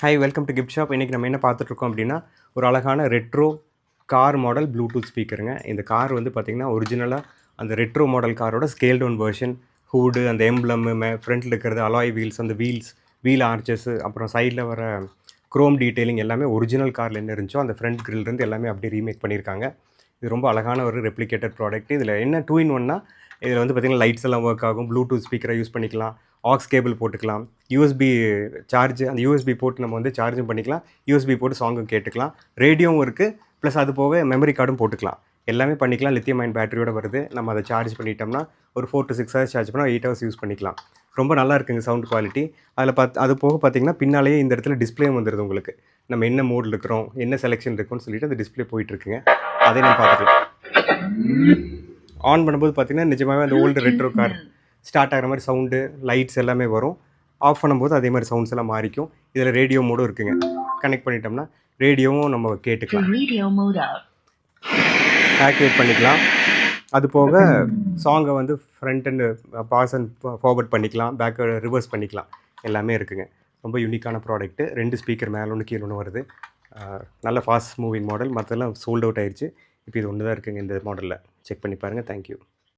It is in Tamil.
Hi, welcome to gift shop. இன்றைக்கி நம்ம என்ன பார்த்துட்ருக்கோம் அப்படின்னா, ஒரு அழகான ரெட்ரோ கார் மாடல் ப்ளூடூத் ஸ்பீக்கருங்க. இந்த கார் வந்து பார்த்திங்கன்னா, ஒரிஜினலாக அந்த ரெட்ரோ மாடல் காரோட ஸ்கேல் டவுன் வெர்ஷன். ஹூடு, அந்த எம்ப்ளம்மு, ஃப்ரண்ட்டில் இருக்கிறது அலாய் வீல்ஸ், அந்த வீல் ஆர்ச்சஸு, அப்புறம் சைடில் வர குரோம் டீட்டெயிலிங் எல்லாமே ஒரிஜினல் காரில் என்ன இருந்துச்சோ அந்த ஃப்ரண்ட் கிரில்லேருந்து எல்லாமே அப்படியே ரீமேக் பண்ணியிருக்காங்க. இது ரொம்ப அழகான ஒரு ரெப்ளிகேட்டட் ப்ராடக்ட். இதில் என்ன 2 in 1னா, இதில் வந்து பார்த்திங்கன்னா லைட்ஸ் எல்லாம் ஒர்க் ஆகும். ப்ளூடூத் ஸ்பீக்கரை யூஸ் பண்ணிக்கலாம். ஆக்ஸ் கேபிள் போட்டுக்கலாம். யூஎஸ்பி சார்ஜ், அந்த யூஎஸ்பி போட்டு நம்ம வந்து சார்ஜும் பண்ணிக்கலாம். யூஎஸ்பி போட்டு சாங்கும் கேட்டுக்கலாம். ரேடியோவும் இருக்குது. ப்ளஸ் அது போக மெமரி கார்டும் போட்டுக்கலாம். எல்லாமே பண்ணிக்கலாம். லித்தியம் அயன் பேட்டரியோட வருது. நம்ம அதை சார்ஜ் பண்ணிட்டோம்னா ஒரு 4 to 6 ஹவர்ஸ் சார்ஜ் பண்ணால் 8 ஹவர்ஸ் யூஸ் பண்ணிக்கலாம். ரொம்ப நல்லா இருக்குங்க சவுண்ட் குவாலிட்டி. அதில் அது போக பார்த்தீங்கன்னா பின்னாலேயே இந்த இடத்துல டிஸ்பிளேயும் வந்துடுது உங்களுக்கு. நம்ம என்ன மோடில் இருக்கிறோம், என்ன செலெக்ஷன் இருக்குன்னு சொல்லிட்டு அந்த டிஸ்பிளே போயிட்டுருக்குங்க. அதை நம்ம பார்த்துக்கலாம். ஆன் பண்ணும்போது பார்த்தீங்கன்னா நிஜமாகவே அந்த ஓல்டு ரெட்ரோ கார் ஸ்டார்ட் ஆகிற மாதிரி சவுண்டு, லைட்ஸ் எல்லாமே வரும். ஆஃப் பண்ணும்போது அதே மாதிரி சவுண்ட்ஸ் எல்லாம் மாறிக்கும். இதில் ரேடியோ மோடும் இருக்குங்க. கனெக்ட் பண்ணிட்டோம்னா ரேடியோவும் நம்ம கேட்டுக்கலாம். ஆக்டிவேட் பண்ணிக்கலாம். அது போக சாங்கை வந்து front and pause and forward பண்ணிக்கலாம். பேக் ரிவர்ஸ் பண்ணிக்கலாம். எல்லாமே இருக்குங்க. ரொம்ப யூனிக்கான ப்ராடக்ட்டு. 2 ஸ்பீக்கர் மேலே ஒன்று கீழே ஒன்று வருது. நல்ல ஃபாஸ்ட் மூவிங் மாடல். மற்றெல்லாம் சோல்ட் அவுட் ஆயிடுச்சு. இப்போ இது ஒன்று தான் இருக்குங்க இந்த மாடலில். செக் பண்ணி பாருங்கள். தேங்க்யூ.